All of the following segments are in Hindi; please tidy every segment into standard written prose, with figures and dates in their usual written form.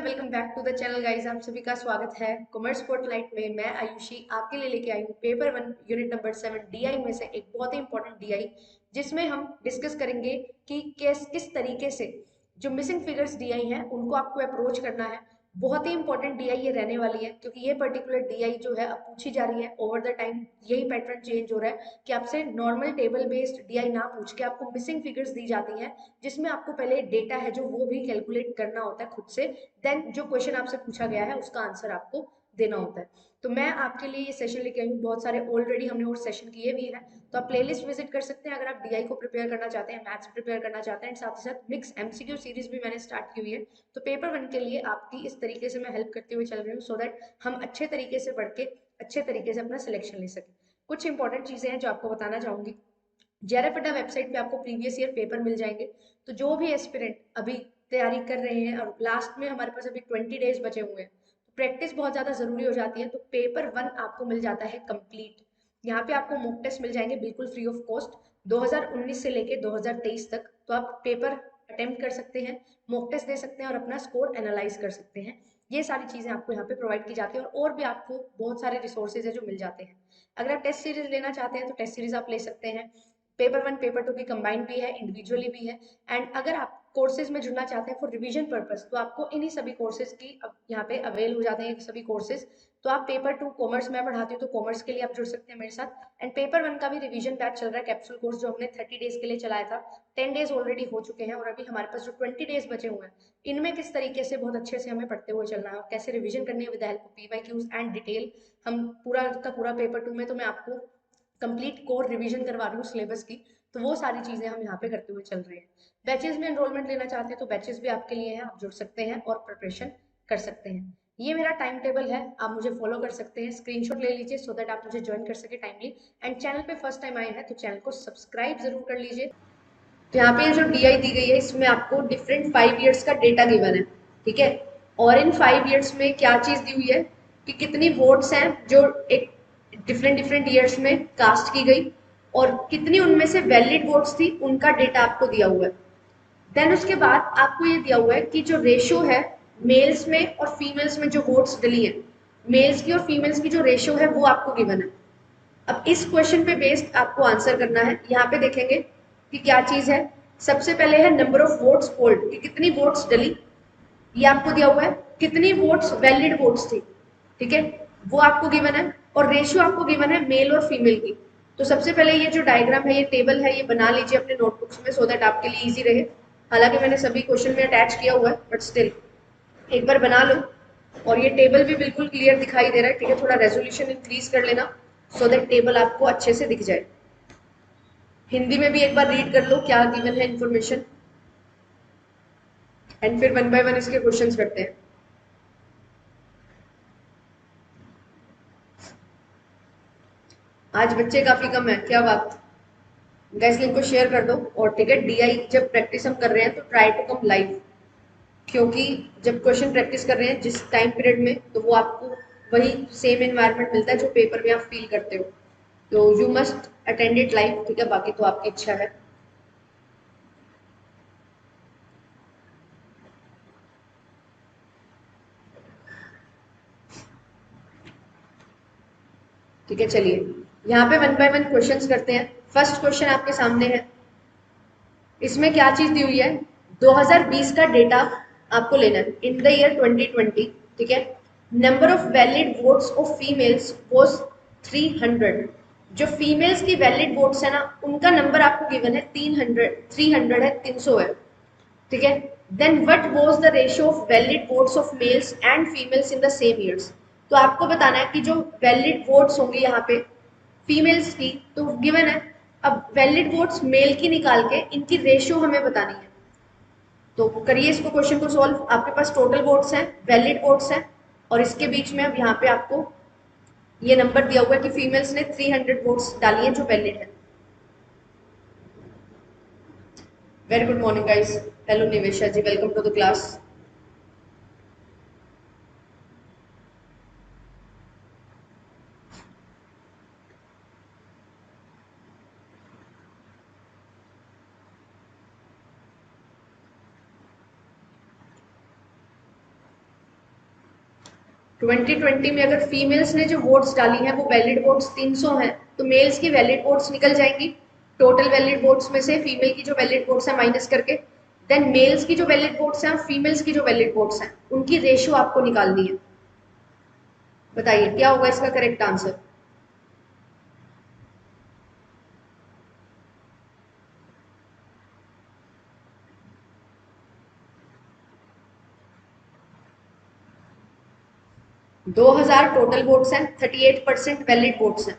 Everyone, welcome back to the channel guys. आप सभी का स्वागत है कॉमर्स स्पॉटलाइट में। मैं आयुषी आपके लिए लेके आई हूँ पेपर 1 यूनिट नंबर 7 डीआई में से एक बहुत ही इंपॉर्टेंट डीआई, जिसमें हम डिस्कस करेंगे कि किस तरीके से जो मिसिंग फिगर्स डीआई हैं उनको आपको अप्रोच करना है। बहुत ही इंपॉर्टेंट डीआई ये रहने वाली है, क्योंकि ये पर्टिकुलर डीआई जो है अब पूछी जा रही है ओवर द टाइम। यही पैटर्न चेंज हो रहा है कि आपसे नॉर्मल टेबल बेस्ड डीआई ना पूछ के आपको मिसिंग फिगर्स दी जाती हैं, जिसमें आपको पहले डेटा है जो वो भी कैलकुलेट करना होता है खुद से। देन जो क्वेश्चन आपसे पूछा गया है उसका आंसर आपको देना होता है। तो मैं आपके लिए ये सेशन लेके आई हूँ। बहुत सारे ऑलरेडी हमने और सेशन किए भी हैं, तो आप प्लेलिस्ट विजिट कर सकते हैं अगर आप डीआई को प्रिपेयर करना चाहते हैं, मैथ्स प्रिपेयर करना चाहते हैं। साथ ही साथ मिक्स एमसीक्यू सीरीज भी मैंने स्टार्ट की हुई है। तो पेपर 1 के लिए आपकी इस तरीके से मैं हेल्प करते हुए चल रही हूँ, सो दैट हम अच्छे तरीके से पढ़ के अच्छे तरीके से अपना सिलेक्शन ले सकें। कुछ इंपॉर्टेंट चीजें हैं जो आपको बताना चाहूंगी। जेआरएफ वेबसाइट पे आपको प्रीवियस ईयर पेपर मिल जाएंगे। तो जो भी एस्पिरेंट अभी तैयारी कर रहे हैं और लास्ट में हमारे पास अभी 20 डेज बचे हुए हैं, तो प्रैक्टिस बहुत ज्यादा जरूरी हो जाती है। तो पेपर 1 आपको मिल जाता है कंप्लीट। यहाँ पे आपको मॉक टेस्ट मिल जाएंगे बिल्कुल फ्री ऑफ कॉस्ट, 2019 से लेके 2023 तक। तो आप पेपर अटेम्प्ट कर सकते हैं, मॉक टेस्ट दे सकते हैं और अपना स्कोर एनालाइज कर सकते हैं। ये सारी चीजें आपको यहाँ पे प्रोवाइड की जाती है, और भी आपको बहुत सारे रिसोर्सेज है जो मिल जाते हैं। अगर आप टेस्ट सीरीज लेना चाहते हैं तो टेस्ट सीरीज आप ले सकते हैं। पेपर 1 पेपर 2 की कंबाइंड भी है, इंडिविजुअली भी है। एंड अगर आप कोर्सेज में जुड़ना चाहते हैं फॉर रिवीजन पर्पस, तो आपको इन्हीं सभी कोर्सेज की अब यहाँ पे अवेल हो जाते हैं सभी कोर्सेज। तो आप पेपर 2 कॉमर्स में पढ़ाती हूँ, तो कॉमर्स के लिए आप जुड़ सकते हैं मेरे साथ। एंड पेपर 1 का भी रिवीजन बैच चल रहा है, कैप्सूल कोर्स जो हमने 30 डेज के लिए चलाया था। 10 डेज ऑलरेडी हो चुके हैं और अभी हमारे पास जो 20 डेज बचे हुए हैं, इनमें किस तरीके से बहुत अच्छे से हमें पढ़ते हुए चलना है और कैसे रिवीजन करनी है with help of PYQs and detail. हम पूरा का पूरा पेपर 2 में तो मैं आपको कंप्लीट कोर रिवीजन करवा रही हूँ सिलेबस की। तो वो सारी चीजें हम यहाँ पे करते हुए चल रहे हैं। बैचेस में एनरोलमेंट लेना चाहते हैं तो बैचेस भी आपके लिए हैं, आप जुड़ सकते हैं और प्रिपरेशन कर सकते हैं। ये मेरा टाइम टेबल है, आप मुझे फॉलो कर सकते हैं, स्क्रीनशॉट ले लीजिए सो दैट आप मुझे ज्वाइन कर सके टाइमली। एंड चैनल पे फर्स्ट टाइम आए हैं तो चैनल को सब्सक्राइब जरूर कर लीजिए। तो यहाँ पे जो डीआई दी गई है इसमें आपको डिफरेंट 5 ईयर्स का डेटा गिवन है, ठीक है। और इन 5 ईयर्स में क्या चीज दी हुई है कि कितनी वोट्स हैं जो एक डिफरेंट डिफरेंट ईयर्स में कास्ट की गई, और कितनी उनमें से वैलिड वोट्स थी उनका डेटा आपको दिया हुआ है। देन उसके बाद आपको ये दिया हुआ है कि जो रेशो है मेल्स में और फीमेल्स में जो वोट्स डली है, मेल्स की और फीमेल्स की जो रेशो है वो आपको गिवन है। अब इस क्वेश्चन पे बेस्ड आपको आंसर करना है। यहाँ पे देखेंगे कि क्या चीज है। सबसे पहले है नंबर ऑफ वोट्स पोल्ड, कि कितनी वोट्स डली, ये आपको दिया हुआ है। कितनी वोट्स वैलिड वोट्स थी, ठीक है, वो आपको गिवन है। और रेशियो आपको गिवन है मेल और फीमेल की। तो सबसे पहले ये जो डायग्राम है, ये टेबल है, ये बना लीजिए अपने नोटबुक्स में सो दैट आपके लिए इजी रहे। हालांकि मैंने सभी क्वेश्चन में अटैच किया हुआ है, बट स्टिल एक बार बना लो। और ये टेबल भी बिल्कुल क्लियर दिखाई दे रहा है, ठीक है। थोड़ा रेजोल्यूशन इंक्रीज कर लेना सो दैट टेबल आपको अच्छे से दिख जाए। हिंदी में भी एक बार रीड कर लो क्या गिवन है इन्फॉर्मेशन, एंड फिर वन बाय वन इसके क्वेश्चंस करते हैं। आज बच्चे काफी कम है, क्या बात। गाइस लिंक को शेयर कर दो। और ठीक है, डीआई जब प्रैक्टिस हम कर रहे हैं तो ट्राई टू कम लाइव, क्योंकि जब क्वेश्चन प्रैक्टिस कर रहे हैं जिस टाइम पीरियड में, तो वो आपको वही सेम एनवायरनमेंट मिलता है जो पेपर में आप फील करते हो। तो you must attend it live, ठीक है, बाकी तो आपकी इच्छा है। ठीक है, चलिए यहाँ पे वन बाय वन क्वेश्चंस करते हैं। फर्स्ट क्वेश्चन आपके सामने है। इसमें क्या चीज दी हुई है, 2020 का डेटा आपको लेना है इन द ईयर 2020, ठीक है। Number of valid votes of females was 300। जो फीमेल्स की वैलिड वोट्स है ना, उनका नंबर आपको गिवन है 300 है, 300 है, ठीक है। Then what was the ratio of valid votes of males and females in the same years. तो आपको बताना है कि जो वैलिड वोट्स होंगे यहाँ पे फीमेल्स की, तो गिवन है। अब वैलिड वोट्स मेल की निकाल के इनकी रेशियो हमें बतानी है। तो करिए इसको, क्वेश्चन को सॉल्व। आपके पास टोटल वोट्स हैं, वैलिड वोट्स हैं, और इसके बीच में अब यहाँ पे आपको ये नंबर दिया हुआ है कि फीमेल्स ने 300 वोट्स डाली है जो वैलिड है। Very good morning guys. Hello Nivesha ji, welcome to the class. 2020 में अगर फीमेल्स ने जो वोट्स डाली हैं वो वैलिड वोट्स 300 हैं, तो मेल्स की वैलिड वोट्स निकल जाएंगी टोटल वैलिड वोट्स में से, फीमेल की जो वैलिड वोट्स है माइनस करके। देन मेल्स की जो वैलिड वोट्स हैं और फीमेल्स की जो वैलिड वोट्स हैं उनकी रेशियो आपको निकालनी है। बताइए क्या होगा इसका करेक्ट आंसर। दो 2000 टोटल वोट्स हैं, 38% वैलिड वोट्स हैं।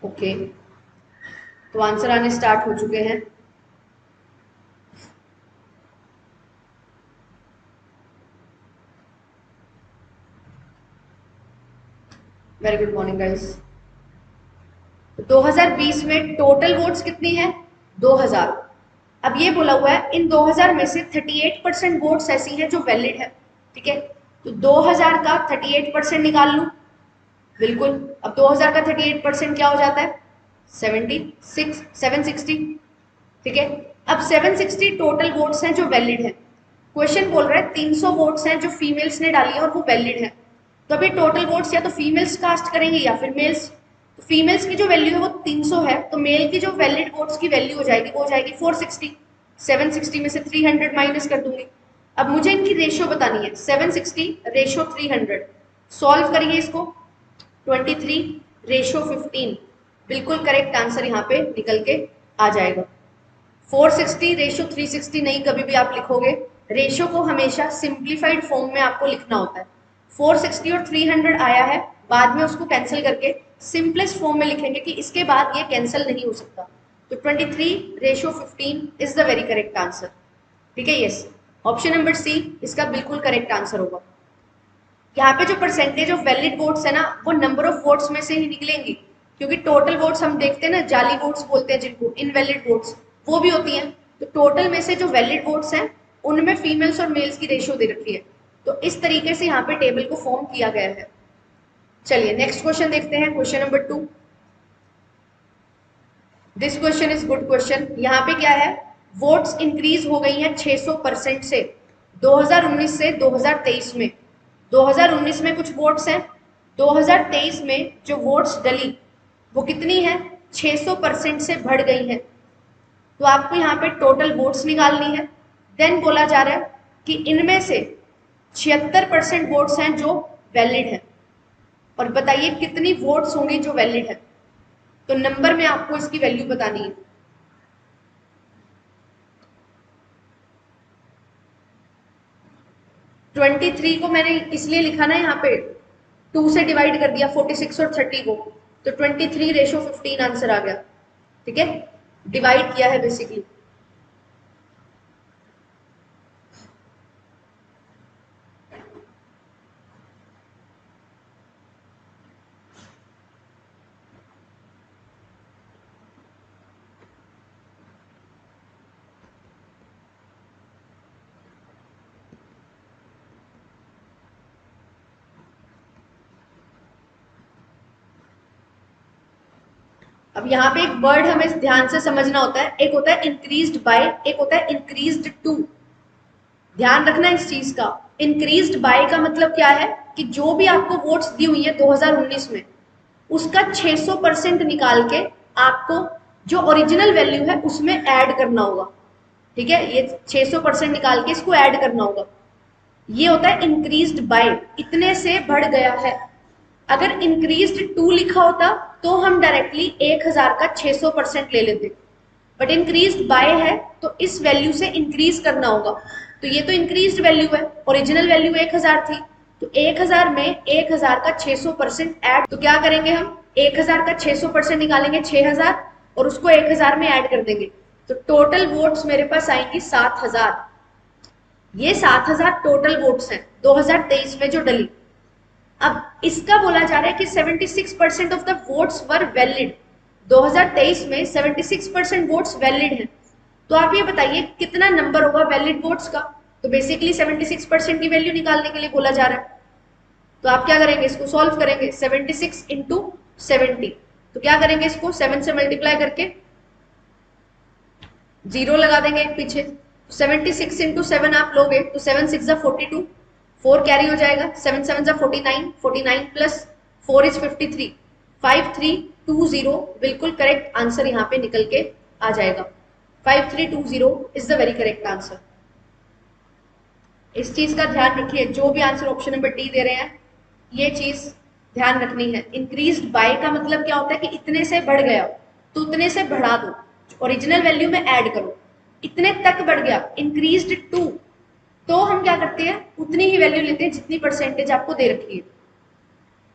ओके, तो आंसर आने स्टार्ट हो चुके हैं। Very good morning guys. 2020 में टोटल वोट्स कितनी है? 2000। अब ये बोला हुआ है इन 2000 में से 38% वोट्स ऐसी हैं जो वैलिड है, ठीक है। तो 2000 का 38% निकाल लूं, बिल्कुल। अब 2000 का 38% क्या हो जाता है? 760, ठीक है। अब 760 टोटल वोट्स हैं जो वैलिड है। क्वेश्चन बोल रहा है 300 वोट्स हैं जो फीमेल्स ने डाली है और वो वैलिड है। तो अभी टोटल वोट्स या तो फीमेल्स कास्ट करेंगे या फिर मेल्स। तो फीमेल्स की जो वैल्यू है वो 300 है, तो मेल की जो वैलिड वोट्स की वैल्यू हो जाएगी वो हो जाएगी 460। 760 में से 300 माइनस कर दूंगी। अब मुझे इनकी रेशियो बतानी है, 760 रेशियो 300। सॉल्व करिए इसको, 23 रेशियो 15, बिल्कुल करेक्ट आंसर यहाँ पे निकल के आ जाएगा। 460 रेशियो 360 नहीं कभी भी आप लिखोगे, रेशियो को हमेशा सिंप्लीफाइड फॉर्म में आपको लिखना होता है। 460 और 300 आया है, बाद में उसको कैंसिल करके सिंपलेस्ट फॉर्म में लिखेंगे कि इसके बाद ये कैंसिल नहीं हो सकता। तो 23 ratio 15 is the very correct answer, ठीक है। यस, ऑप्शन नंबर सी इसका बिल्कुल करेक्ट आंसर होगा। यहाँ पे जो परसेंटेज ऑफ वैलिड वोट्स है ना वो नंबर ऑफ वोट्स में से ही निकलेंगी, क्योंकि टोटल वोट्स हम देखते हैं ना, जाली वोट्स बोलते हैं जिनको, इनवैलिड वोट्स वो भी होती हैं। तो टोटल में से जो वैलिड वोट्स हैं उनमें फीमेल्स और मेल्स की रेशियो दे रखी है। तो इस तरीके से यहाँ पे टेबल को फॉर्म किया गया है। चलिए नेक्स्ट क्वेश्चन देखते हैं, question number 2। This question is good question. यहाँ पे क्या है, वोट्स इंक्रीज हो गई हैं 600% से 2019 से 2023 में। 2019 में कुछ वोट्स हैं, 2023 में जो वोट्स डली वो कितनी है? 600% से बढ़ गई है। तो आपको यहाँ पे टोटल वोट्स निकालनी है। देन बोला जा रहा है कि इनमें से 76% वोट्स हैं जो वैलिड है, और बताइए कितनी वोट्स होंगी जो वैलिड है। तो नंबर में आपको इसकी वैल्यू बतानी है। ट्वेंटी थ्री को मैंने इसलिए लिखा ना यहाँ पे, 2 से डिवाइड कर दिया 46 और 30 को, तो 23 रेशो 15 आंसर आ गया, ठीक है। डिवाइड किया है बेसिकली। अब यहाँ पे एक वर्ड हमें ध्यान से समझना होता है, एक होता है इंक्रीज्ड बाय, एक होता है इंक्रीज्ड टू। ध्यान रखना इस चीज का। इंक्रीज्ड बाय का मतलब क्या है कि जो भी आपको वोट्स दी हुई है 2019 में, उसका 600% निकाल के आपको जो ओरिजिनल वैल्यू है उसमें ऐड करना होगा, ठीक है। ये 600% निकाल के इसको ऐड करना होगा। ये होता है इंक्रीज्ड बाय, इतने से बढ़ गया है। अगर इंक्रीज्ड टू लिखा होता तो हम डायरेक्टली 1000 का 600% ले लेते, बट इंक्रीज्ड बाय है तो इस वैल्यू से इंक्रीज करना होगा। तो ये तो इंक्रीज्ड वैल्यू है, ओरिजिनल वैल्यू 1000 थी, तो 1000 में 1000 का 600% ऐड, तो क्या करेंगे हम 1000 का 600% निकालेंगे 6000 और उसको 1000 में ऐड कर देंगे, तो टोटल वोट्स मेरे पास आएंगी 7000। ये 7000 टोटल वोट्स हैं 2023 में जो डली। अब इसका बोला जा रहा है कि 76% of the votes were valid. 2023 में 76% वोट्स वैलिड हैं। तो आप ये बताइए कितना नंबर होगा वैलिड वोट्स का। तो बेसिकली 76% की वैल्यू निकालने के लिए बोला जा रहा है। तो आप क्या करेंगे, इसको सॉल्व करेंगे, 76 इंटू 70। तो क्या करेंगे, इसको 7 से मल्टीप्लाई करके जीरो लगा देंगे एक पीछे। 76 इंटू 7 आप लोगे तो 7 6 जा 42, 4 कैरी हो जाएगा, 7 7 जा 49, 49 प्लस 4 इज 53, 5320 बिल्कुल करेक्ट आंसर यहाँ पे निकल के आ जाएगा। 5320 is the very correct answer. इस चीज का ध्यान रखिए, जो भी आंसर ऑप्शन नंबर डी दे रहे हैं ये चीज ध्यान रखनी है। इंक्रीज्ड बाय का मतलब क्या होता है कि इतने से बढ़ गया तो उतने से बढ़ा दो, ओरिजिनल वैल्यू में ऐड करो। इतने तक बढ़ गया, इंक्रीज्ड टू, तो हम क्या करते हैं उतनी ही वैल्यू लेते हैं जितनी परसेंटेज आपको दे रखी है।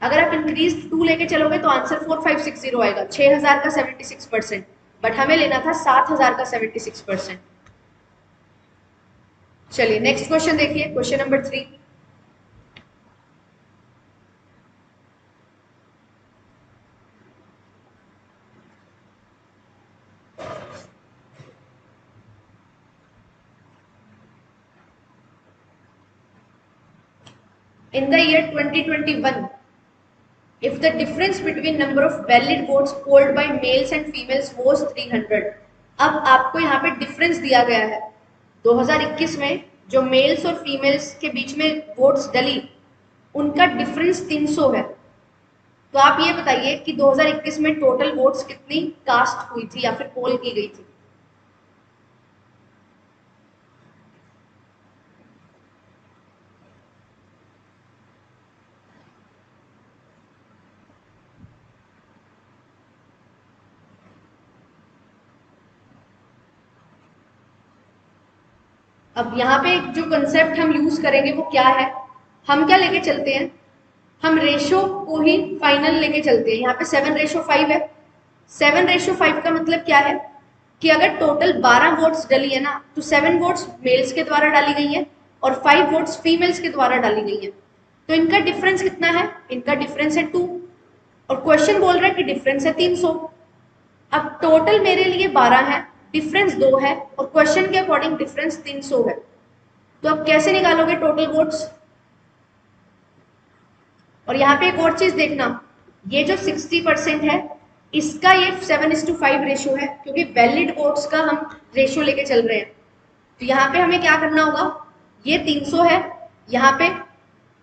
अगर आप इंक्रीज टू लेके चलोगे तो आंसर 4560 आएगा, 6000 का 76%, बट हमें लेना था 7000 का 76%। चलिए नेक्स्ट क्वेश्चन देखिए, question number 3। In the year 2021, if the difference between number of valid votes polled by males and females was 300, अब आपको यहाँ पे डिफरेंस दिया गया है 2021 में जो मेल्स और फीमेल्स के बीच में वोट्स डली उनका डिफरेंस 300 है। तो आप ये बताइए कि 2021 में टोटल वोट्स कितनी कास्ट हुई थी या फिर पोल की गई थी। अब यहाँ पे जो कंसेप्ट हम यूज करेंगे वो क्या है, हम क्या लेके चलते हैं, हम रेशो को ही फाइनल लेके चलते हैं। यहाँ पे 7:5 है। 7:5 का मतलब क्या है कि अगर टोटल 12 वोट्स डली है ना तो 7 वोट्स मेल्स के द्वारा डाली गई है और 5 वोट्स फीमेल्स के द्वारा डाली गई है। तो इनका डिफरेंस कितना है, इनका डिफरेंस है 2 और क्वेश्चन बोल रहा है कि डिफरेंस है 300। अब टोटल मेरे लिए 12 है, डिफरेंस 2 है और क्वेश्चन के अकॉर्डिंग डिफरेंस 300 है। तो अब कैसे निकालोगे टोटल वोट्स। और यहाँ पे एक और चीज देखना, ये जो 60% है इसका ये 7:5 रेशो है क्योंकि वैलिड वोट्स का हम रेशो लेके चल रहे हैं। तो यहाँ पे हमें क्या करना होगा, ये 300 है, यहाँ पे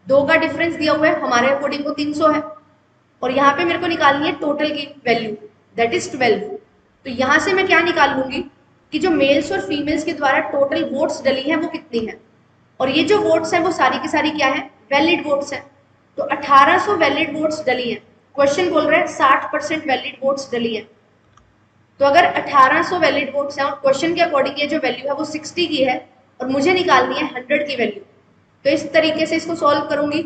2 का डिफरेंस दिया हुआ है, हमारे अकॉर्डिंग वो 300 है और यहाँ पे मेरे को निकालनी है टोटल की वैल्यू दैट इज 12। तो यहाँ से मैं क्या निकाल लूंगी कि जो मेल्स और फीमेल्स के द्वारा टोटल वोट्स डली है वो कितनी है, और ये जो वोट्स है वो सारी की सारी क्या है, वैलिड वोट्स है। तो 1800 वैलिड वोट्स डली है, क्वेश्चन बोल रहा है 60% वैलिड वोट्स डली है। तो अगर 1800 वैलिड वोट्स हैं और क्वेश्चन के अकॉर्डिंग ये जो वैल्यू है वो 60 की है और मुझे निकालनी है 100 की वैल्यू, तो इस तरीके से इसको सॉल्व करूंगी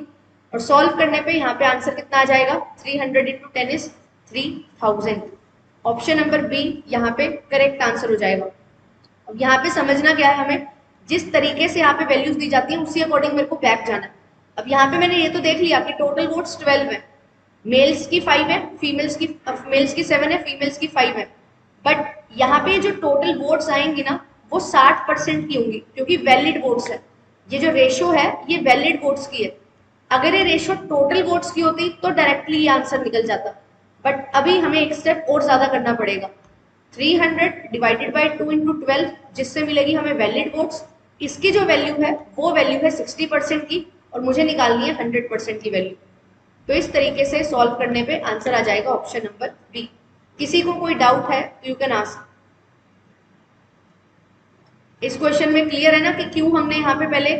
और सॉल्व करने पे यहाँ पे आंसर कितना आ जाएगा, 300 into 10 is 3000। Option number B यहाँ पे करेक्ट आंसर हो जाएगा। अब यहाँ पे समझना क्या है, हमें जिस तरीके से यहाँ पे वैल्यूज दी जाती है उसी अकॉर्डिंग मेरे को बैक जाना है। अब यहाँ पे मैंने ये तो देख लिया कि टोटल वोट्स 12 है, मेल्स की 5 है, मेल्स की 7 है, फीमेल्स की 5 है, बट यहाँ पे जो टोटल वोट्स आएंगी ना वो 60% की होंगी क्योंकि वैलिड वोट्स है। ये जो रेशो है ये वैलिड वोट्स की है। अगर ये रेशो टोटल वोट्स की होती तो डायरेक्टली ये आंसर निकल जाता, बट अभी हमें एक स्टेप और ज्यादा करना पड़ेगा। 300 डिवाइडेड बाई 2 इंटू 12 जिससे मिलेगी हमें वैलिड वोट्स, इसकी जो वैल्यू है वो वैल्यू है 60% की और मुझे निकालनी है 100% की वैल्यू। तो इस तरीके से सॉल्व करने पे आंसर आ जाएगा ऑप्शन नंबर बी। किसी को कोई डाउट है तो यू कैन आस्क। इस क्वेश्चन में क्लियर है ना कि क्यों हमने यहाँ पे पहले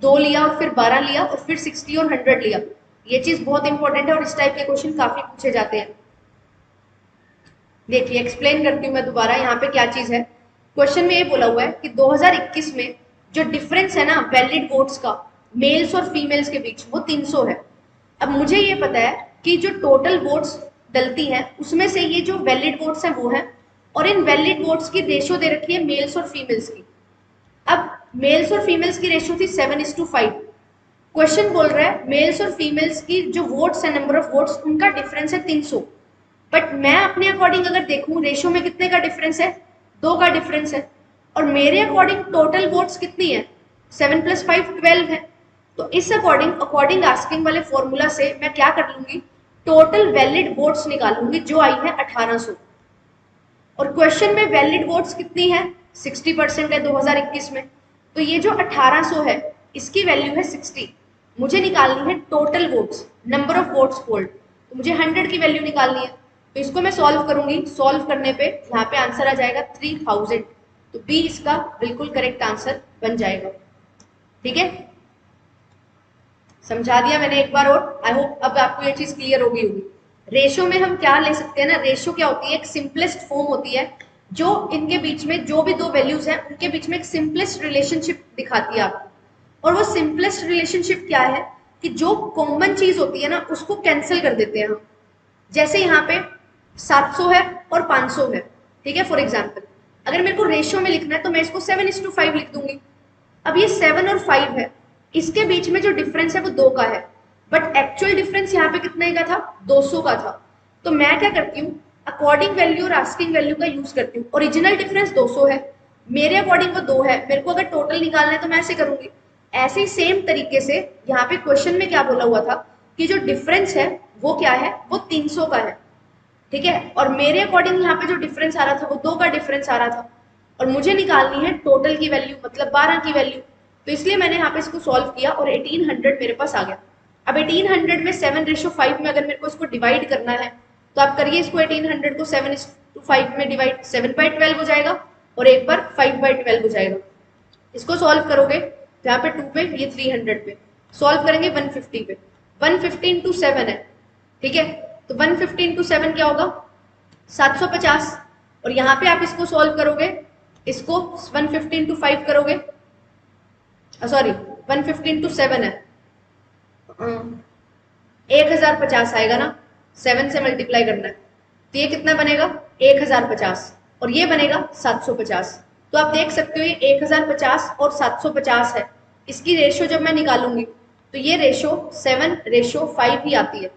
2 लिया और फिर 12 लिया और फिर 60 और 100 लिया। ये चीज बहुत इंपॉर्टेंट है और इस टाइप के क्वेश्चन काफी पूछे जाते हैं। देखिए एक्सप्लेन करती हूँ मैं दोबारा, यहाँ पे क्या चीज है। क्वेश्चन में ये बोला हुआ है कि 2021 में जो डिफरेंस है ना वैलिड वोट्स का मेल्स और फीमेल्स के बीच वो 300 है। अब मुझे ये पता है कि जो टोटल वोट्स डलती हैं उसमें से ये जो वैलिड वोट्स हैं वो है, और इन वैलिड वोट्स की रेशो दे रखी है मेल्स और फीमेल्स की। अब मेल्स और फीमेल्स की रेशो थी 7:5। क्वेश्चन बोल रहा है मेल्स और फीमेल्स की जो वोट्स है, नंबर ऑफ वोट्स, उनका डिफरेंस है 300। बट मैं अपने अकॉर्डिंग अगर देखूं रेशो में कितने का डिफरेंस है, 2 का डिफरेंस है, और मेरे अकॉर्डिंग टोटल वोट्स कितनी है, 7 + 5 12 है। तो इस अकॉर्डिंग आस्किंग वाले फॉर्मूला से मैं क्या कर लूंगी, टोटल वैलिड वोट्स निकालूंगी जो आई है 1800। और क्वेश्चन में वैलिड वोट्स कितनी है, 60% है 2021 में। तो ये जो 1800 है इसकी वैल्यू है 60। मुझे निकालनी है total votes, number of votes polled. तो मुझे 100 की वैल्यू निकालनी है। तो इसको मैं सॉल्व करूंगी। सॉल्व करने पे यहाँ पे आंसर आ जाएगा 3000। तो बी इसका बिल्कुल करेक्ट आंसर बन जाएगा। ठीक है, समझा दिया मैंने एक बार और। आई होप अब आपको ये चीज क्लियर हो गई होगी। रेशो में हम क्या ले सकते हैं ना, रेशो क्या होती है, एक सिंपलेस्ट फॉर्म होती है जो इनके बीच में जो भी दो वैल्यूज हैं उनके बीच में एक सिंपलेस्ट रिलेशनशिप दिखाती है आपको। और वो सिंपलेस्ट रिलेशनशिप क्या है कि जो कॉमन चीज होती है ना उसको कैंसिल कर देते हैं हम। जैसे यहाँ पे 700 है और 500 है, ठीक है। फॉर एग्जाम्पल अगर मेरे को रेशियो में लिखना है तो मैं इसको 7:5 लिख दूंगी। अब ये 7 और 5 है, इसके बीच में जो डिफरेंस है वो 2 का है, बट एक्चुअल डिफरेंस यहाँ पे कितने का था, 200 का था। तो मैं क्या करती हूँ, अकॉर्डिंग वैल्यू और आस्किंग वैल्यू का यूज करती हूँ। ओरिजिनल डिफरेंस 200 है, मेरे अकॉर्डिंग वो 2 है, मेरे को अगर टोटल निकालना है तो मैं ऐसे करूंगी। ऐसे ही सेम तरीके से यहाँ पे क्वेश्चन में क्या बोला हुआ था कि जो डिफरेंस है वो क्या है, वो 300 का है, ठीक है। और मेरे अकॉर्डिंग यहाँ पे जो डिफरेंस आ रहा था वो 2 का डिफरेंस आ रहा था, और मुझे निकालनी है टोटल की वैल्यू, मतलब 12 की वैल्यू। तो इसलिए मैंने यहाँ पे इसको सॉल्व किया और 1800 मेरे पास आ गया। अब 1800 में 7:5 में अगर मेरे को इसको डिवाइड करना है तो आप करिए इसको, 1800 को 7:5 में डिवाइड, 7/12 हो जाएगा और एक बार 5/12 हो जाएगा। इसको सॉल्व करोगे तो यहाँ पे 2 पे, ये 300 पे, सॉल्व करेंगे 150 पे। 150 इंटू 7 है, ठीक है। तो 150 इंटू 7 क्या होगा, 750। और यहाँ पे आप इसको सॉल्व करोगे, इसको 150 इंटू 5 करोगे, सॉरी 150 इंटू 7 है, 1050 आएगा ना, 7 से मल्टीप्लाई करना है। तो ये कितना बनेगा, 1050, और ये बनेगा 750। तो आप देख सकते हो ये 1050 और 750 है, इसकी रेशो जब मैं निकालूंगी तो ये रेशो 7:5 ही आती है।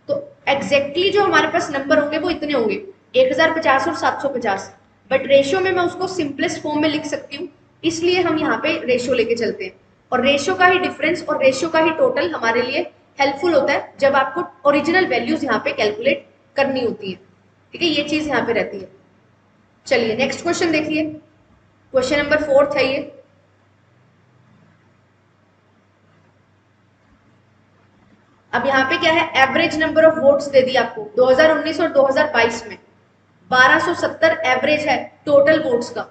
तो एग्जैक्टली जो हमारे पास नंबर होंगे वो इतने होंगे, 1050 और 750। बट रेशियो में मैं उसको सिंपलेस्ट फॉर्म में लिख सकती हूँ, इसलिए हम यहाँ पे रेशियो लेके चलते हैं। और रेशियो का ही डिफरेंस और रेशियो का ही टोटल हमारे लिए हेल्पफुल होता है जब आपको ओरिजिनल वैल्यूज यहाँ पे कैलकुलेट करनी होती है, ठीक है। ये चीज यहाँ पे रहती है। चलिए नेक्स्ट क्वेश्चन देखिए, क्वेश्चन नंबर 4 है ये। अब यहाँ पे क्या है, एवरेज नंबर ऑफ वोट्स दे दी आपको 2019 और 2022 में 1270 एवरेज है टोटल वोट्स का,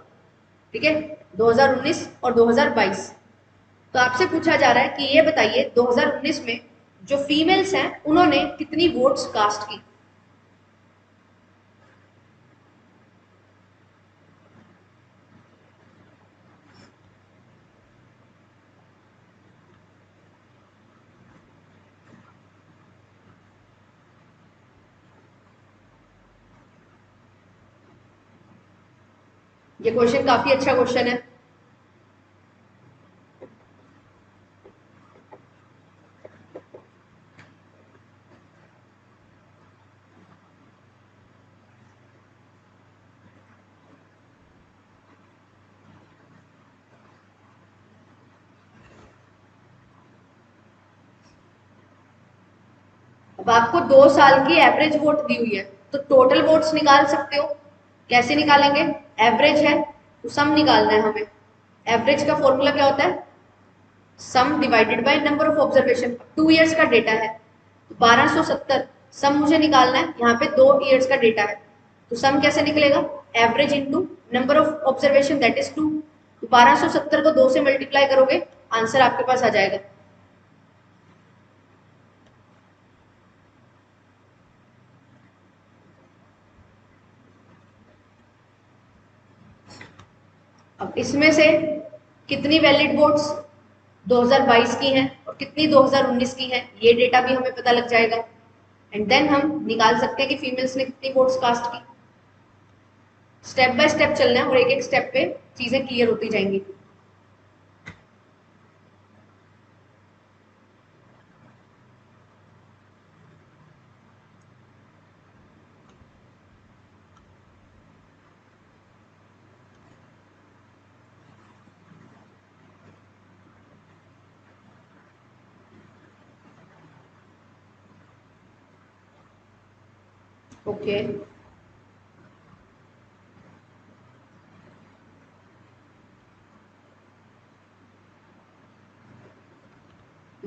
ठीक है, 2019 और 2022। तो आपसे पूछा जा रहा है कि ये बताइए 2019 में जो फीमेल्स हैं उन्होंने कितनी वोट्स कास्ट की। ये क्वेश्चन काफी अच्छा क्वेश्चन है। अब आपको 2 साल की एवरेज वोट दी हुई है तो टोटल वोट्स निकाल सकते हो। कैसे निकालेंगे, एवरेज है तो सम निकालना है हमें। एवरेज का फॉर्मूला क्या होता है, सम divided by number of observation. 2 years का डेटा है तो 1270, सम मुझे निकालना है, यहाँ पे 2 ईयर्स का डेटा है तो सम कैसे निकलेगा, average into number of observation that is 2। तो 1270 को 2 से मल्टीप्लाई करोगे, आंसर आपके पास आ जाएगा। अब इसमें से कितनी वैलिड वोट्स 2022 की हैं और कितनी 2019 की हैं, ये डेटा भी हमें पता लग जाएगा। एंड देन हम निकाल सकते हैं कि फीमेल्स ने कितनी वोट्स कास्ट की। स्टेप बाय स्टेप चलना है और एक एक स्टेप पे चीजें क्लियर होती जाएंगी। ओके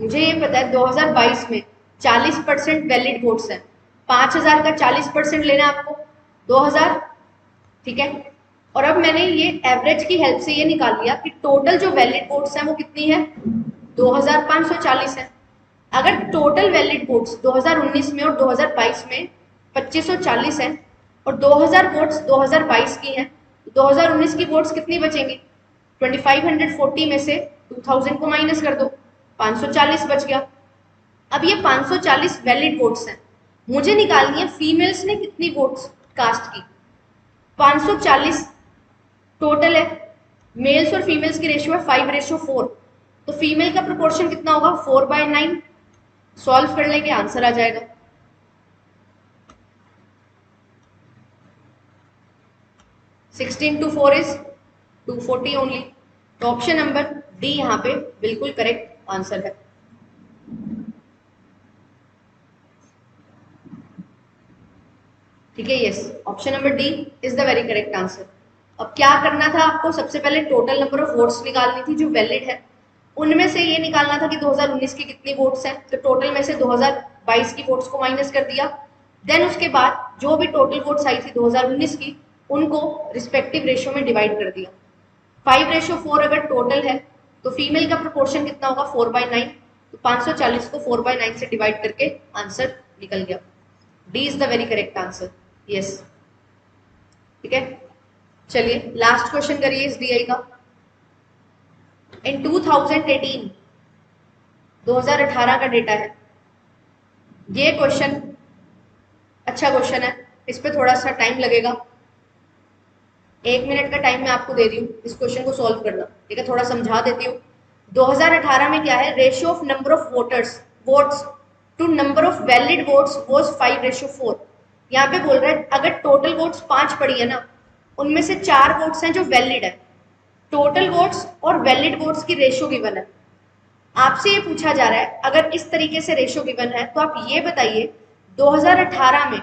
मुझे ये पता है 2022 में 40% वैलिड वोट्स हैं, 5000 का 40% लेना है आपको 2000, ठीक है। और अब मैंने ये एवरेज की हेल्प से ये निकाल लिया कि टोटल जो वैलिड वोट्स हैं वो कितनी है, 2540 है। अगर टोटल वैलिड वोट्स 2019 में और 2022 में 2540 है और 2000 वोट्स 2022 की हैं, 2019 की वोट्स कितनी बचेंगी, 2540 में से 2000 को माइनस कर दो, 540 बच गया। अब ये 540 वैलिड वोट्स हैं, मुझे निकालनी है फीमेल्स ने कितनी वोट्स कास्ट की। 540 टोटल है, मेल्स और फीमेल्स की रेशियो है 5:4, तो फीमेल का प्रोपोर्शन कितना होगा 4/9। सॉल्व कर लेंगे आंसर आ जाएगा। 16 to 4 is 240 ओनली। तो ऑप्शन नंबर डी यहाँ पे बिल्कुल करेक्ट आंसर है। ठीक है, yes, option number D is the very correct answer. अब क्या करना था आपको, सबसे पहले टोटल नंबर ऑफ वोट्स निकालनी थी जो वैलिड है, उनमें से ये निकालना था कि 2019 की कितनी वोट्स हैं, तो टोटल में से 2022 की वोट्स को माइनस कर दिया। देन उसके बाद जो भी टोटल वोट्स आई थी 2019 की, उनको रिस्पेक्टिव रेशियो में डिवाइड कर दिया। 5:4 अगर टोटल है तो फीमेल का प्रोपोर्शन कितना होगा 4/9, तो 540 को 4/9 से डिवाइड करके आंसर निकल गया। D is the very correct answer, yes. ठीक है, चलिए लास्ट क्वेश्चन करिए इस डीआई का। इन 2018, 2018 का डेटा है ये क्वेश्चन, अच्छा क्वेश्चन है, इस पे थोड़ा सा टाइम लगेगा, 1 मिनट का टाइम मैं आपको दे रही हूँ इस क्वेश्चन को सॉल्व करना, ठीक है। थोड़ा समझा देती हूँ। 2018 में क्या है, ratio of number of votes to number of valid votes was 5:4। यहाँ पे बोल रहा है अगर टोटल वोट्स 5 पड़ी है ना, उनमें से 4 वोट्स हैं जो वैलिड है, टोटल वोट्स और वैलिड वोट्स की रेशियो गिवन है। आपसे ये पूछा जा रहा है अगर इस तरीके से रेशियो गिवन है तो आप ये बताइए 2018 में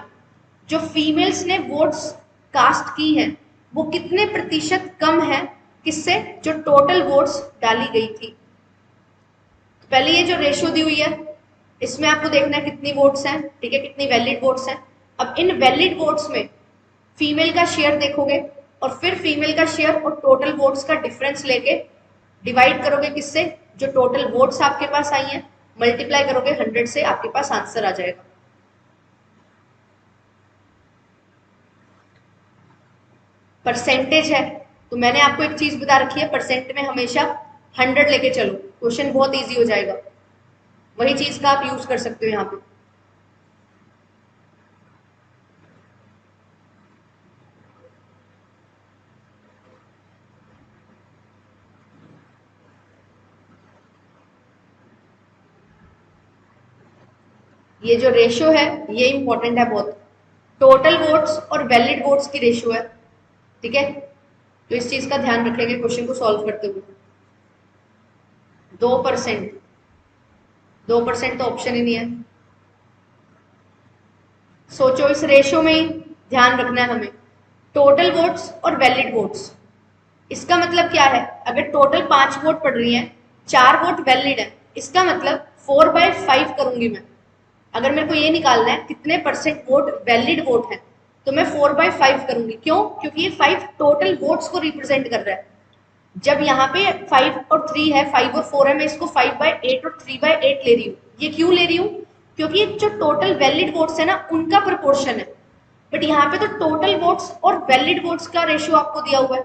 जो फीमेल्स ने वोट्स कास्ट की हैं वो कितने प्रतिशत कम है किससे, जो टोटल वोट्स डाली गई थी। तो पहले ये जो रेशियो दी हुई है इसमें आपको देखना है कितनी वोट्स हैं, ठीक है, कितनी वैलिड वोट्स हैं। अब इन वैलिड वोट्स में फीमेल का शेयर देखोगे और फिर फीमेल का शेयर और टोटल वोट्स का डिफरेंस लेके डिवाइड करोगे किससे, जो टोटल वोट्स आपके पास आई हैं, मल्टीप्लाई करोगे 100 से, आपके पास आंसर आ जाएगा। परसेंटेज है तो मैंने आपको एक चीज बता रखी है, परसेंट में हमेशा 100 लेके चलो, क्वेश्चन बहुत इजी हो जाएगा। वही चीज का आप यूज कर सकते हो यहाँ पे। ये जो रेशियो है ये इंपॉर्टेंट है बहुत, टोटल वोट्स और वैलिड वोट्स की रेशियो है, ठीक है। तो इस चीज का ध्यान रखेंगे क्वेश्चन को सॉल्व करते हुए। 2%, 2% तो ऑप्शन ही नहीं है। सोचो इस रेशियो में ही ध्यान रखना है हमें, टोटल वोट्स और वैलिड वोट्स। इसका मतलब क्या है, अगर टोटल 5 वोट पड़ रही हैं, 4 वोट वैलिड है, इसका मतलब 4/5 करूंगी मैं। अगर मेरे को ये निकालना है कितने परसेंट वोट वैलिड वोट है तो मैं 4/5 करूंगी। क्यों, क्योंकि ये 5 टोटल वोट्स को रिप्रेजेंट कर रहा है। जब यहाँ पे 5 और 3 है, 5 और 4 है, मैं इसको 5/8 और 3/8 ले रही हूँ। ये क्यों ले रही हूँ, क्योंकि जो टोटल वैलिड वोट्स है ना उनका प्रोपोर्शन है, बट यहाँ पे तो टोटल वोट्स और वैलिड वोट्स का रेशियो आपको दिया हुआ है।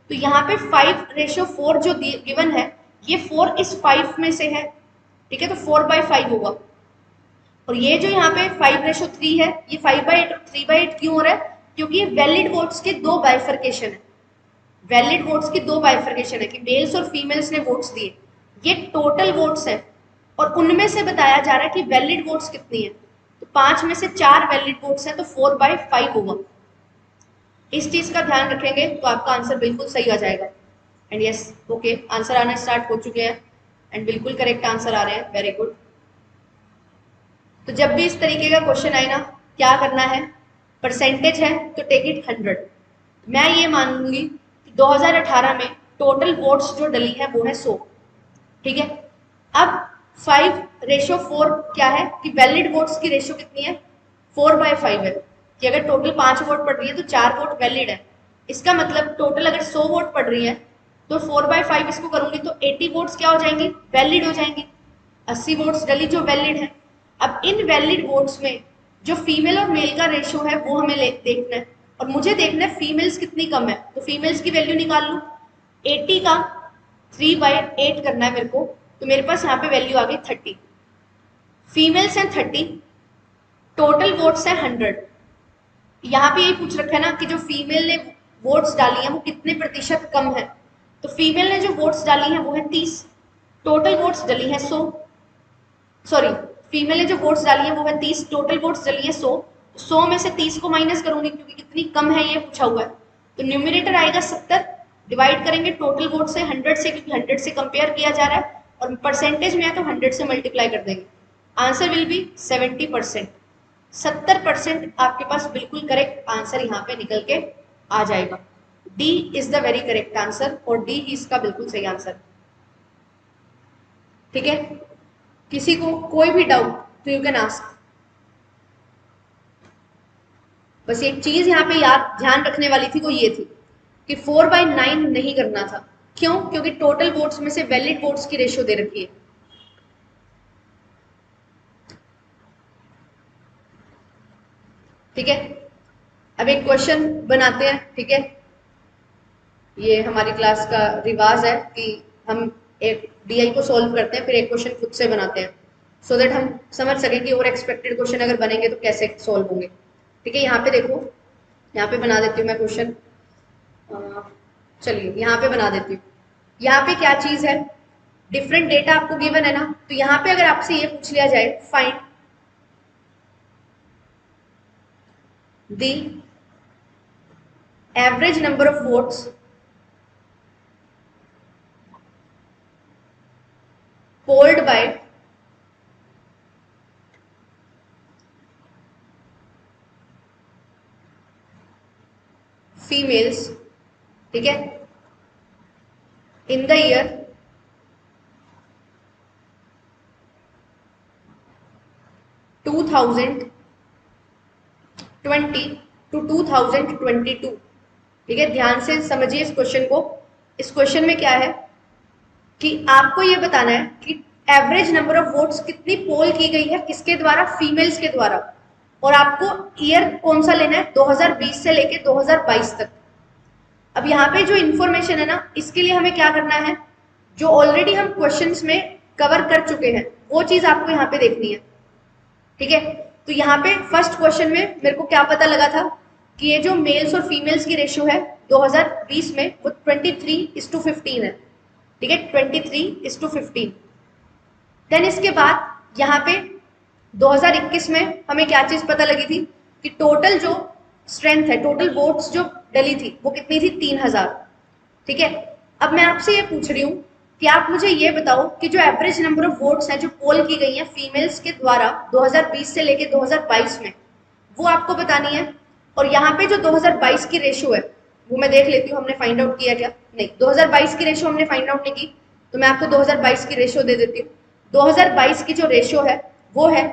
तो यहाँ पे 5:4 जो गिवन है ये 4 इस 5 में से है, ठीक है, तो 4/5 होगा। और ये जो यहाँ पे 5:3 है ये 5/8 और 3/8 क्यों हो रहा है, क्योंकि ये वैलिड वोट्स के 2 बाइफर्केशन है। वैलिड वोट्स की 2 बाइफर्केशन है कि मेल्स और फीमेल्स ने वोट्स दिए, ये टोटल वोट्स हैं और उनमें से बताया जा रहा है कि वैलिड वोट्स कितनी है। तो 5 में से 4 वैलिड वोट्स हैं तो 4/5 होगा। इस चीज का ध्यान रखेंगे तो आपका आंसर बिल्कुल सही आ जाएगा। एंड यस, ओके, आंसर आना स्टार्ट हो चुके हैं एंड बिल्कुल करेक्ट आंसर आ रहे हैं, वेरी गुड। तो जब भी इस तरीके का क्वेश्चन आए ना, क्या करना है, परसेंटेज है तो टेक इट 100। मैं ये मान लूंगी कि 2018 में टोटल वोट्स जो डली है वो है 100, ठीक है। अब 5:4 क्या है कि वैलिड वोट्स की रेशियो कितनी है, 4/5 है, कि अगर टोटल 5 वोट पड़ रही है तो 4 वोट वैलिड है। इसका मतलब टोटल अगर 100 वोट पड़ रही है तो 4/5 इसको करूंगी तो 80 वोट्स क्या हो जाएंगी, वैलिड हो जाएंगी। 80 वोट्स डली जो वैलिड है। अब इन वैलिड वोट्स में जो फीमेल और मेल का रेशियो है वो हमें देखना है, और मुझे देखना है फीमेल्स कितनी कम है, तो फीमेल्स की वैल्यू निकाल लूं। 80 का 3/8 करना है मेरे को, तो मेरे पास यहाँ पे वैल्यू आ गई 30। फीमेल्स हैं 30, टोटल वोट्स है 100। यहाँ पे यही पूछ रखा है ना कि जो फीमेल ने वोट्स डाली हैं वो कितने प्रतिशत कम है, तो फीमेल ने जो वोट्स डाली हैं वो है 30, टोटल वोट्स डली है 100, सॉरी फीमेल ने जो वोट्स डाली है वो है 30, टोटल वोट्स डली है 100। 100 में से 30 को माइनस करूंगी क्योंकि कितनी कम है ये पूछा हुआ है, तो न्यूमिनेटर आएगा 70, डिवाइड करेंगे टोटल वोट से 100 से, क्योंकि 100 से कंपेयर किया जा रहा है और परसेंटेज में है तो 100 से मल्टीप्लाई कर देंगे। Answer will be 70%। 70% आपके पास बिल्कुल करेक्ट आंसर यहाँ पे निकल के आ जाएगा। D is the very correct answer, और डी ही इसका बिल्कुल सही आंसर। ठीक है, किसी को कोई भी डाउट तो यू कैन आस्क। बस एक चीज यहाँ पे याद ध्यान रखने वाली थी वो ये थी कि 4/9 नहीं करना था। क्यों? क्योंकि टोटल वोट्स में से वैलिड वोट्स की रेशियो दे रखी है। ठीक है, अब एक क्वेश्चन बनाते हैं। ठीक है, ये हमारी क्लास का रिवाज है कि हम एक डीआई को सॉल्व करते हैं फिर एक क्वेश्चन खुद से बनाते हैं, सो दैट हम समझ सकें कि और एक्सपेक्टेड क्वेश्चन अगर बनेंगे तो कैसे सॉल्व होंगे। ठीक है, यहाँ पे देखो, यहाँ पे बना देती हूँ मैं क्वेश्चन। चलिए यहाँ पे बना देती हूँ। यहाँ पे क्या चीज है, डिफरेंट डेटा आपको गिवन है ना, तो यहाँ पे अगर आपसे ये पूछ लिया जाए find the average number of votes polled bye females, ठीक है, इन द ईयर 2020 टू 2022। ठीक है, ध्यान से समझिए इस क्वेश्चन को। इस क्वेश्चन में क्या है कि आपको ये बताना है कि एवरेज नंबर ऑफ वोट्स कितनी पोल की गई है, किसके द्वारा, फीमेल्स के द्वारा, और आपको ईयर कौन सा लेना है, 2020 से लेके 2022 तक। अब यहाँ पे जो इंफॉर्मेशन है ना, इसके लिए हमें क्या करना है, जो ऑलरेडी हम क्वेश्चंस में कवर कर चुके हैं वो चीज आपको यहाँ पे देखनी है। ठीक है, तो यहाँ पे फर्स्ट क्वेश्चन में मेरे को क्या पता लगा था कि ये जो मेल्स और फीमेल्स की रेशियो है 2020 में वो 23:15 है। ठीक है, 23:15। देन इसके बाद यहाँ पे 2021 में हमें क्या चीज पता लगी थी कि टोटल जो स्ट्रेंथ है, टोटल वोट्स जो डली थी वो कितनी थी, 3000। ठीक है, अब मैं आपसे ये पूछ रही हूँ कि आप मुझे ये बताओ कि जो एवरेज नंबर ऑफ वोट्स हैं जो पोल की गई हैं फीमेल्स के द्वारा 2020 से लेके 2022 में, वो आपको बतानी है। और यहाँ पे जो 2022 की रेशियो है वो मैं देख लेती हूँ हमने फाइंड आउट किया क्या, नहीं 2022 की रेशियो हमने फाइंड आउट नहीं की, तो मैं आपको 2022 की रेशियो दे देती हूँ। 2022 की जो रेशियो है वो है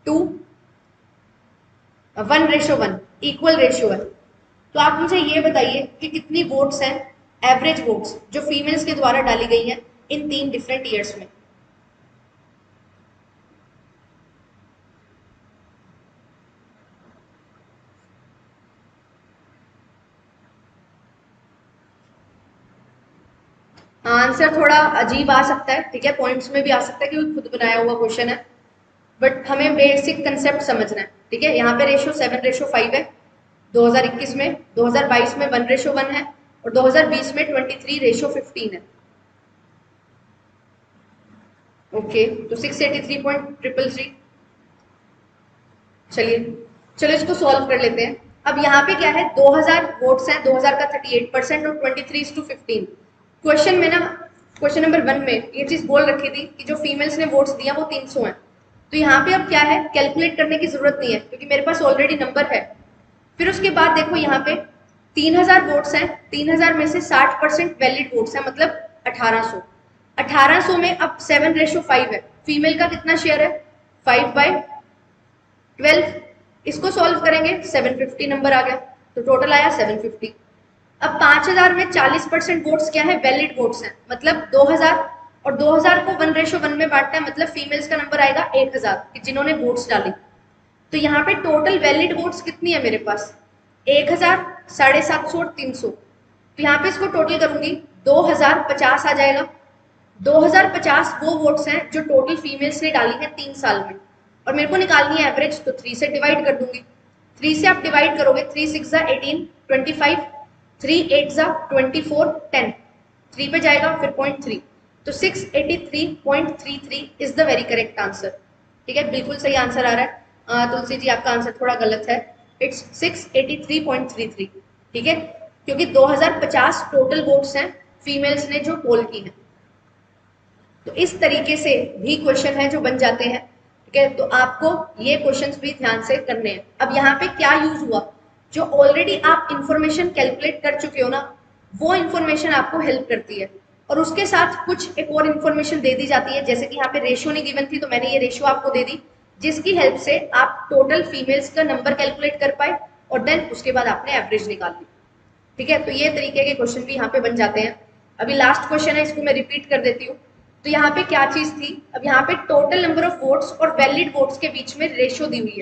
1:1, इक्वल रेशियो है। तो आप मुझे ये बताइए कि कितनी वोट्स हैं, एवरेज वोट्स जो फीमेल्स के द्वारा डाली गई हैं इन 3 डिफरेंट ईयर्स में। आंसर थोड़ा अजीब आ सकता है, ठीक है, पॉइंट्स में भी आ सकता है क्योंकि खुद बनाया हुआ क्वेश्चन है, बट हमें बेसिक कंसेप्ट समझना है। ठीक है, यहाँ पे रेशियो 7:5 है 2021 में, 2022 में 1:1 है, और 2020 में 23:15 है। ओके, तो 683.333। चलिए, चलो इसको सॉल्व कर लेते हैं। अब यहाँ पे क्या है, 2000 वोट्स हैं, 2000 का 38% और 23:15। क्वेश्चन में ना, क्वेश्चन नंबर 1 में ये चीज बोल रखी थी कि जो फीमेल्स ने वोट्स दिया वो 300 है। तो यहाँ पे अब क्या है, कैलकुलेट करने की जरूरत नहीं है क्योंकि मेरे पास ऑलरेडी नंबर है। फिर उसके बाद देखो यहाँ पे 3000 वोट्स हैं, 3000 में से 60% वैलिड वोट्स हैं, मतलब 1800। 1800 में अब 7:5 है, फीमेल का कितना शेयर है 5/12। इसको सॉल्व करेंगे 750 नंबर आ गया, तो टोटल आया 750। अब 5000 में 40% वोट्स क्या है वैलिड वोट्स हैं, मतलब 2000, और 2000 को 1:1 में बांटना है, मतलब फीमेल्स का नंबर आएगा 1000 कि जिन्होंने वोट्स डाली। तो यहाँ पे टोटल वैलिड वोट्स कितनी है मेरे पास 1000, 750 और 300। तो यहाँ पे इसको टोटल करूंगी 2050 आ जाएगा। 2050 वो वोट्स हैं जो टोटल फीमेल्स ने डाली है 3 साल में, और मेरे को निकालनी है एवरेज, तो 3 से डिवाइड कर दूंगी। 3 से आप डिवाइड करोगे 3 6 18 25, 3 8 24 10, 3 पे जाएगा फिर 0.3, तो 683.33 is the very correct answer. ठीक है, बिल्कुल सही आंसर आ रहा है। तुलसी जी आपका आंसर थोड़ा गलत है, इट्स 683.33। ठीक है, क्योंकि 2050 टोटल वोट्स हैं फीमेल्स ने जो पोल की है। तो इस तरीके से भी क्वेश्चन है जो बन जाते हैं। ठीक है, तो आपको ये क्वेश्चंस भी ध्यान से करने हैं। अब यहाँ पे क्या यूज हुआ, जो ऑलरेडी आप इंफॉर्मेशन कैलकुलेट कर चुके हो ना, वो इंफॉर्मेशन आपको हेल्प करती है, और उसके साथ कुछ एक और इंफॉर्मेशन दे दी जाती है। जैसे कि यहाँ पे रेशियो नहीं गिवन थी, तो मैंने ये रेशियो आपको दे दी, जिसकी हेल्प से आप टोटल फीमेल्स का नंबर कैलकुलेट कर पाए, और देन उसके बाद आपने एवरेज निकाल ली। ठीक है, तो ये तरीके के क्वेश्चन भी यहाँ पे बन जाते हैं। अभी लास्ट क्वेश्चन है, इसको मैं रिपीट कर देती हूँ। तो यहाँ पे क्या चीज थी, अब यहाँ पे टोटल नंबर ऑफ वोट्स और वैलिड वोट्स के बीच में रेशियो दी हुई है।